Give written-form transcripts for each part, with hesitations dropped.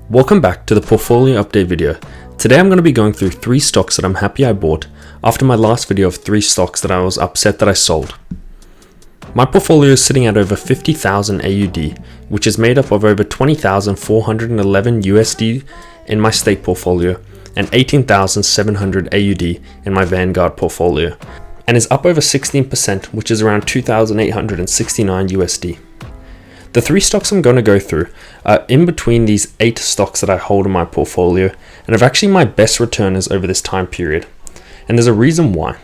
Welcome back to the portfolio update video. Today I'm going to be going through 3 stocks that I'm happy I bought after my last video of 3 stocks that I was upset that I sold. My portfolio is sitting at over 50,000 AUD, which is made up of over 20,411 USD in my stake portfolio and 18,700 AUD in my Vanguard portfolio, and is up over 16%, which is around 2,869 USD. The 3 stocks I'm going to go through are in between these 8 stocks that I hold in my portfolio and are actually my best returners over this time period. And there's a reason why.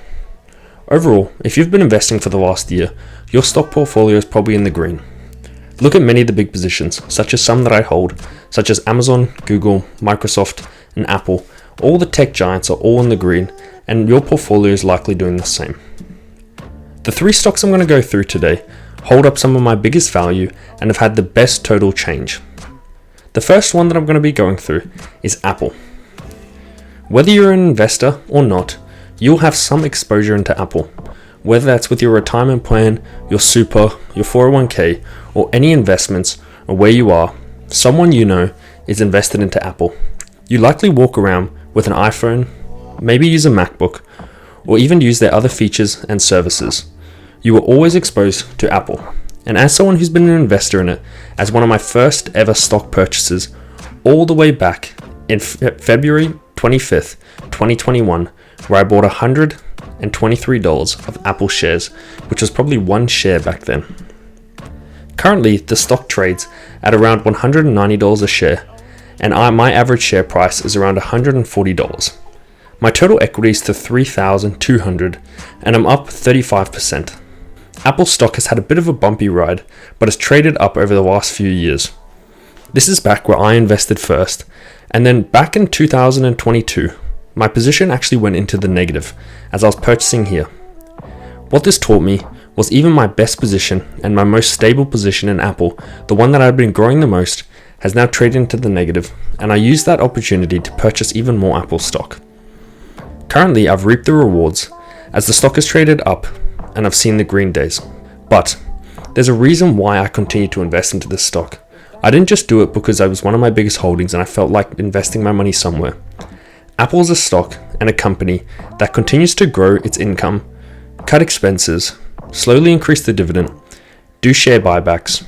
Overall, if you've been investing for the last year, your stock portfolio is probably in the green. Look at many of the big positions, such as some that I hold, such as Amazon, Google, Microsoft, and Apple. All the tech giants are all in the green, and your portfolio is likely doing the same. The 3 stocks I'm going to go through today hold up some of my biggest value and have had the best total change. The first one that I'm going to be going through is Apple. Whether you're an investor or not, you'll have some exposure into Apple, whether that's with your retirement plan, your super, your 401k, or any investments, or where you are, someone you know is invested into Apple. You likely walk around with an iPhone, maybe use a MacBook, or even use their other features and services. You were always exposed to Apple, and as someone who's been an investor in it, as one of my first ever stock purchases, all the way back in February 25th, 2021, where I bought $123 of Apple shares, which was probably 1 share back then. Currently, the stock trades at around $190 a share, and my average share price is around $140. My total equity is to $3,200, and I'm up 35%. Apple stock has had a bit of a bumpy ride, but has traded up over the last few years. This is back where I invested first, and then back in 2022, my position actually went into the negative as I was purchasing here. What this taught me was even my best position and my most stable position in Apple, the one that I'd been growing the most, has now traded into the negative, and I used that opportunity to purchase even more Apple stock. Currently, I've reaped the rewards as the stock has traded up and I've seen the green days. But there's a reason why I continue to invest into this stock. I didn't just do it because I was one of my biggest holdings and I felt like investing my money somewhere. Apple is a stock and a company that continues to grow its income, cut expenses, slowly increase the dividend, do share buybacks,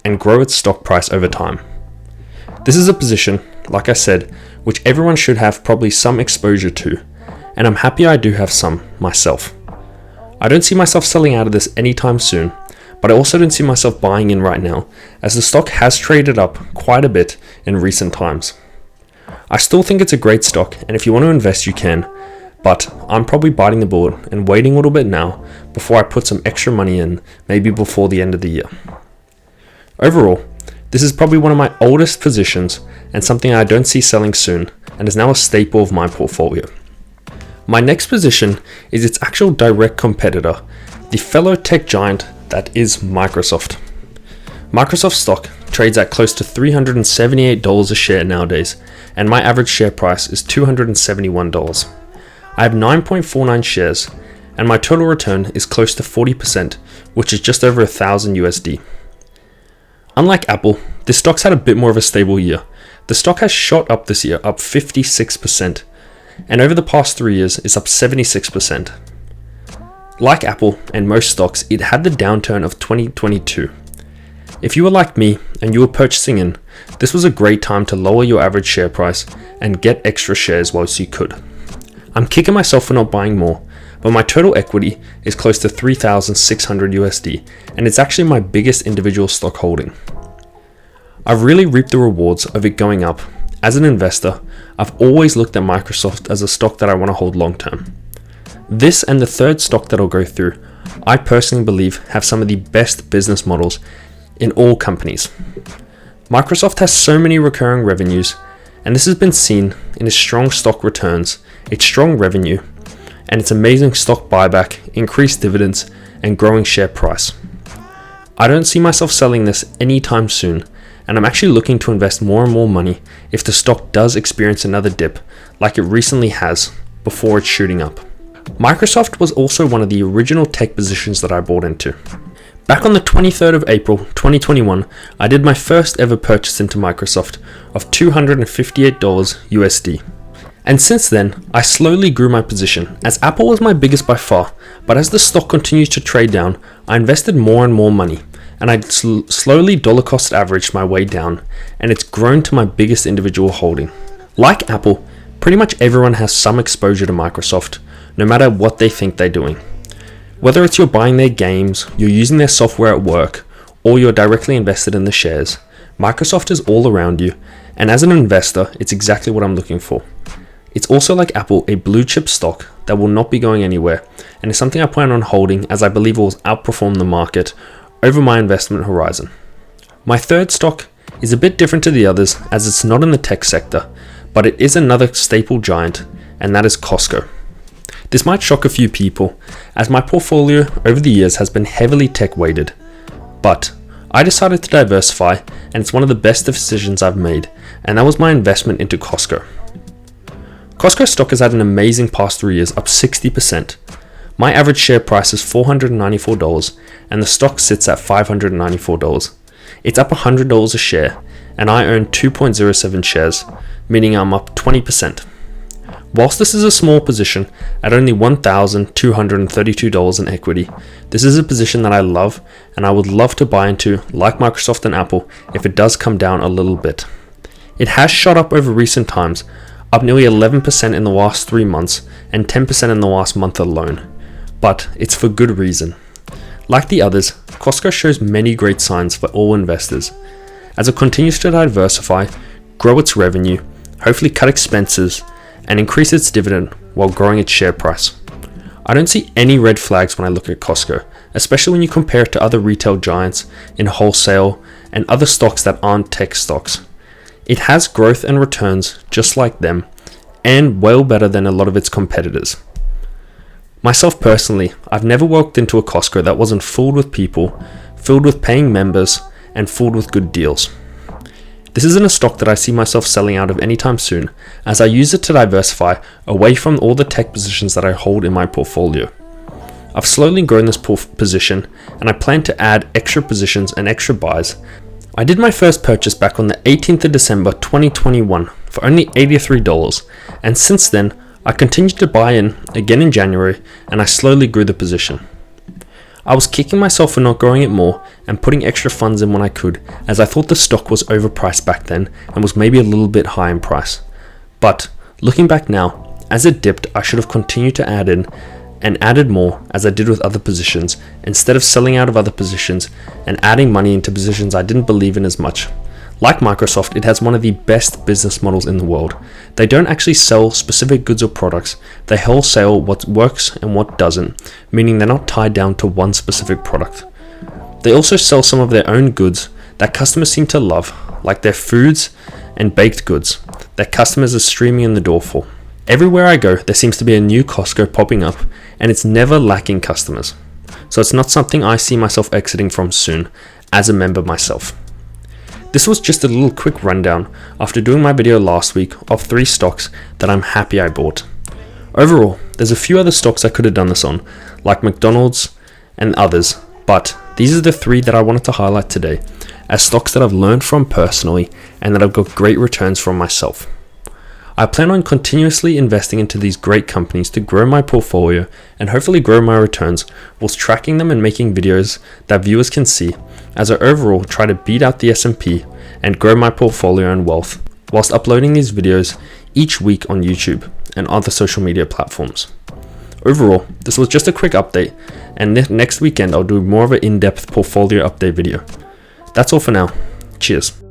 and grow its stock price over time. This is a position, like I said, which everyone should have probably some exposure to, and I'm happy I do have some myself. I don't see myself selling out of this anytime soon, but I also don't see myself buying in right now, as the stock has traded up quite a bit in recent times. I still think it's a great stock, and if you want to invest you can, but I'm probably biting the bullet and waiting a little bit now before I put some extra money in, maybe before the end of the year. Overall, this is probably one of my oldest positions and something I don't see selling soon, and is now a staple of my portfolio. My next position is its actual direct competitor, the fellow tech giant that is Microsoft. Microsoft stock trades at close to $378 a share nowadays, and my average share price is $271. I have 9.49 shares, and my total return is close to 40%, which is just over 1,000 USD. Unlike Apple, this stock's had a bit more of a stable year. The stock has shot up this year, up 56%. And over the past 3 years, it's up 76%. Like Apple and most stocks, it had the downturn of 2022. If you were like me and you were purchasing in, this was a great time to lower your average share price and get extra shares whilst you could. I'm kicking myself for not buying more, but my total equity is close to 3,600 USD, and it's actually my biggest individual stock holding. I've really reaped the rewards of it going up. As an investor, I've always looked at Microsoft as a stock that I want to hold long term. This and the third stock that I'll go through, I personally believe have some of the best business models in all companies. Microsoft has so many recurring revenues, and this has been seen in its strong stock returns, its strong revenue, and its amazing stock buyback, increased dividends, and growing share price. I don't see myself selling this anytime soon, and I'm actually looking to invest more and more money if the stock does experience another dip like it recently has before it's shooting up. Microsoft was also one of the original tech positions that I bought into. Back on the 23rd of April 2021, I did my first ever purchase into Microsoft of $258 USD. And since then, I slowly grew my position, as Apple was my biggest by far, but as the stock continues to trade down, I invested more and more money, and I slowly dollar cost averaged my way down, and it's grown to my biggest individual holding. Like Apple, pretty much everyone has some exposure to Microsoft, no matter what they think they're doing. Whether it's you're buying their games, you're using their software at work, or you're directly invested in the shares, Microsoft is all around you, and as an investor, it's exactly what I'm looking for. It's also like Apple, a blue chip stock that will not be going anywhere, and is something I plan on holding as I believe it will outperform the market over my investment horizon. My third stock is a bit different to the others as it's not in the tech sector, but it is another staple giant, and that is Costco. This might shock a few people, as my portfolio over the years has been heavily tech weighted, but I decided to diversify, and it's one of the best decisions I've made, and that was my investment into Costco. Costco stock has had an amazing past 3 years, up 60%. My average share price is $494, and the stock sits at $594. It's up $100 a share, and I own 2.07 shares, meaning I'm up 20%. Whilst this is a small position, at only $1,232 in equity, this is a position that I love, and I would love to buy into, like Microsoft and Apple, if it does come down a little bit. It has shot up over recent times, up nearly 11% in the last 3 months and 10% in the last month alone, but it's for good reason. Like the others, Costco shows many great signs for all investors, as it continues to diversify, grow its revenue, hopefully cut expenses, and increase its dividend while growing its share price. I don't see any red flags when I look at Costco, especially when you compare it to other retail giants in wholesale and other stocks that aren't tech stocks. It has growth and returns just like them, and well better than a lot of its competitors. Myself personally, I've never walked into a Costco that wasn't filled with people, filled with paying members, and filled with good deals. This isn't a stock that I see myself selling out of anytime soon, as I use it to diversify away from all the tech positions that I hold in my portfolio. I've slowly grown this position, and I plan to add extra positions and extra buys. I did my first purchase back on the 18th of December 2021 for only $83, and since then, I continued to buy in again in January, and I slowly grew the position. I was kicking myself for not growing it more and putting extra funds in when I could, as I thought the stock was overpriced back then and was maybe a little bit high in price. But looking back now, as it dipped, I should have continued to add in and added more as I did with other positions, instead of selling out of other positions and adding money into positions I didn't believe in as much. Like Microsoft, it has one of the best business models in the world. They don't actually sell specific goods or products, they wholesale what works and what doesn't, meaning they're not tied down to one specific product. They also sell some of their own goods that customers seem to love, like their foods and baked goods that customers are streaming in the door for. Everywhere I go, there seems to be a new Costco popping up, and it's never lacking customers. So it's not something I see myself exiting from soon, as a member myself. This was just a little quick rundown after doing my video last week of 3 stocks that I'm happy I bought. Overall, there's a few other stocks I could have done this on, like McDonald's and others, but these are the 3 that I wanted to highlight today as stocks that I've learned from personally and that I've got great returns from myself. I plan on continuously investing into these great companies to grow my portfolio and hopefully grow my returns whilst tracking them and making videos that viewers can see, as I overall try to beat out the S&P and grow my portfolio and wealth whilst uploading these videos each week on YouTube and other social media platforms. Overall, this was just a quick update, and next weekend I'll do more of an in-depth portfolio update video. That's all for now. Cheers.